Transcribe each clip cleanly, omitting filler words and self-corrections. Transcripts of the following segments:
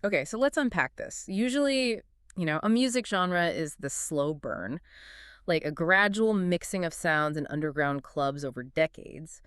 Okay, so let's unpack this. Usually, a music genre is the slow burn, like a gradual mixing of sounds in underground clubs over decades.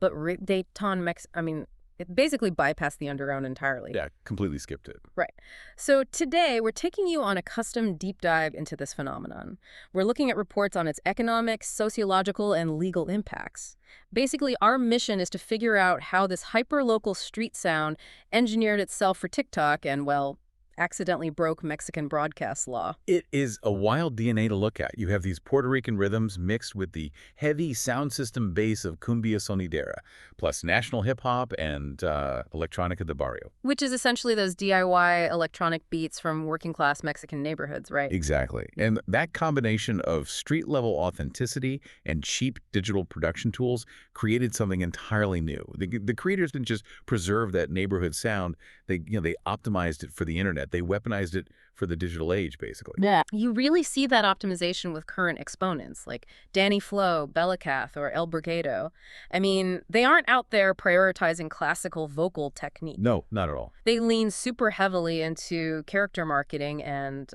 But reggaeton it basically bypassed the underground entirely. Yeah, completely skipped it. Right. So today, we're taking you on a custom deep dive into this phenomenon. We're looking at reports on its economic, sociological, and legal impacts. Basically, our mission is to figure out how this hyper-local street sound engineered itself for TikTok and, well, accidentally broke Mexican broadcast law. It is a wild DNA to look at. You have these Puerto Rican rhythms mixed with the heavy sound system bass of cumbia sonidera, plus national hip-hop and electronica de barrio. Which is essentially those DIY electronic beats from working-class Mexican neighborhoods, right? Exactly. And that combination of street-level authenticity and cheap digital production tools created something entirely new. The creators didn't just preserve that neighborhood sound. They optimized it for the internet. They weaponized it for the digital age, basically. Yeah. You really see that optimization with current exponents like Danny Flow, Bellacath, or El Brigado. I mean, they aren't out there prioritizing classical vocal technique. No, not at all. They lean super heavily into character marketing and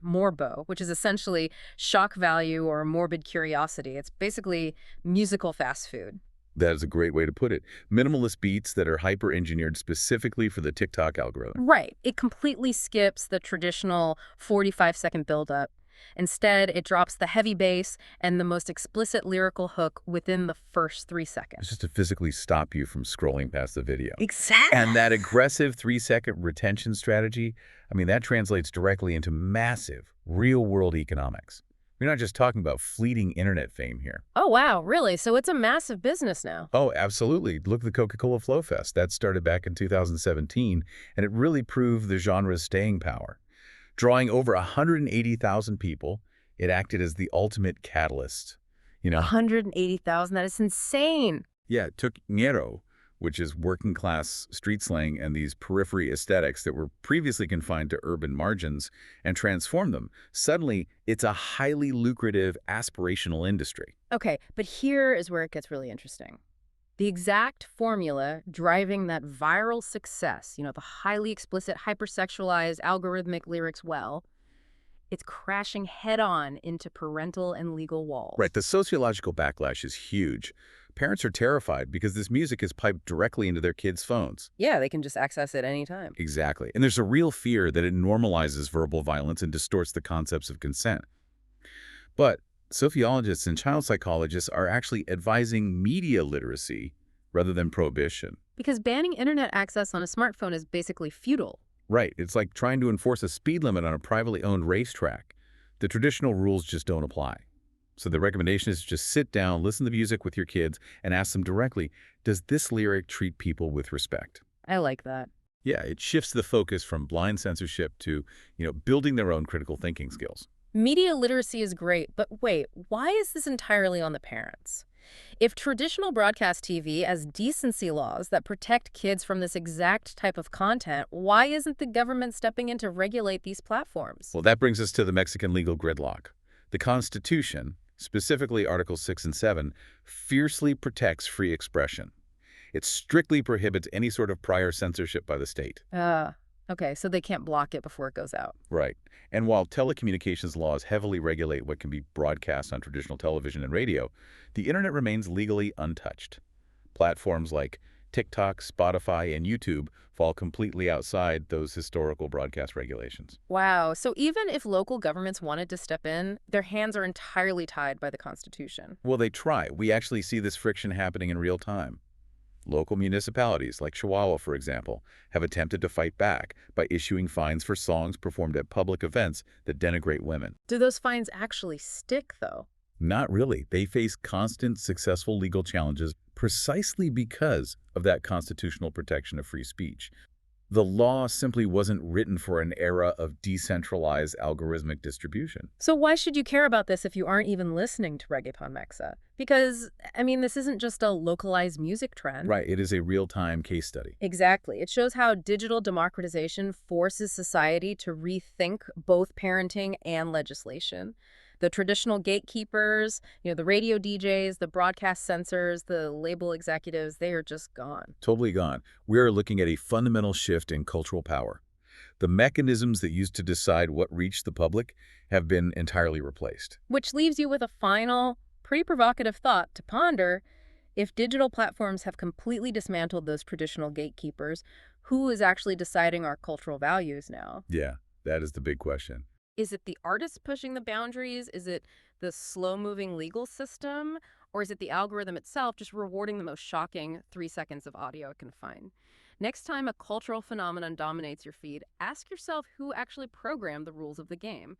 morbo, which is essentially shock value or morbid curiosity. It's basically musical fast food. That is a great way to put it. Minimalist beats that are hyper-engineered specifically for the TikTok algorithm. Right. It completely skips the traditional 45-second buildup. Instead, it drops the heavy bass and the most explicit lyrical hook within the first 3 seconds. It's just to physically stop you from scrolling past the video. Exactly. And that aggressive 3-second retention strategy, that translates directly into massive real-world economics. We're not just talking about fleeting internet fame here. Oh, wow. Really? So it's a massive business now. Oh, absolutely. Look at the Coca-Cola Flow Fest. That started back in 2017, and it really proved the genre's staying power. Drawing over 180,000 people, it acted as the ultimate catalyst. 180,000? That is insane. Yeah, it took ñero, which is working class street slang, and these periphery aesthetics that were previously confined to urban margins, and transformed them. Suddenly, it's a highly lucrative, aspirational industry. Okay, but here is where it gets really interesting. The exact formula driving that viral success, the highly explicit, hypersexualized, algorithmic lyrics, well, it's crashing head-on into parental and legal walls. Right, the sociological backlash is huge. Parents are terrified because this music is piped directly into their kids' phones. Yeah, they can just access it anytime. Exactly. And there's a real fear that it normalizes verbal violence and distorts the concepts of consent. But sociologists and child psychologists are actually advising media literacy rather than prohibition. Because banning internet access on a smartphone is basically futile. Right. It's like trying to enforce a speed limit on a privately owned racetrack. The traditional rules just don't apply. So the recommendation is just sit down, listen to music with your kids, and ask them directly, does this lyric treat people with respect? I like that. Yeah, it shifts the focus from blind censorship to, building their own critical thinking skills. Media literacy is great, but wait, why is this entirely on the parents? If traditional broadcast TV has decency laws that protect kids from this exact type of content, why isn't the government stepping in to regulate these platforms? Well, that brings us to the Mexican legal gridlock. The Constitution, specifically Articles 6 and 7, fiercely protects free expression. It strictly prohibits any sort of prior censorship by the state. Okay, so they can't block it before it goes out. Right. And while telecommunications laws heavily regulate what can be broadcast on traditional television and radio, the internet remains legally untouched. Platforms like TikTok, Spotify, and YouTube fall completely outside those historical broadcast regulations. Wow, so even if local governments wanted to step in, their hands are entirely tied by the Constitution. Well, they try. We actually see this friction happening in real time. Local municipalities, like Chihuahua, for example, have attempted to fight back by issuing fines for songs performed at public events that denigrate women. Do those fines actually stick, though? Not really. They face constant, successful legal challenges precisely because of that constitutional protection of free speech. The law simply wasn't written for an era of decentralized algorithmic distribution. So why should you care about this if you aren't even listening to Reggaeton Mexa? Because, this isn't just a localized music trend. Right, it is a real-time case study. Exactly. It shows how digital democratization forces society to rethink both parenting and legislation. The traditional gatekeepers, the radio DJs, the broadcast censors, the label executives, they are just gone. Totally gone. We are looking at a fundamental shift in cultural power. The mechanisms that used to decide what reached the public have been entirely replaced. Which leaves you with a final, pretty provocative thought to ponder. If digital platforms have completely dismantled those traditional gatekeepers, who is actually deciding our cultural values now? Yeah, that is the big question. Is it the artists pushing the boundaries? Is it the slow-moving legal system? Or is it the algorithm itself just rewarding the most shocking 3 seconds of audio it can find? Next time a cultural phenomenon dominates your feed, ask yourself who actually programmed the rules of the game.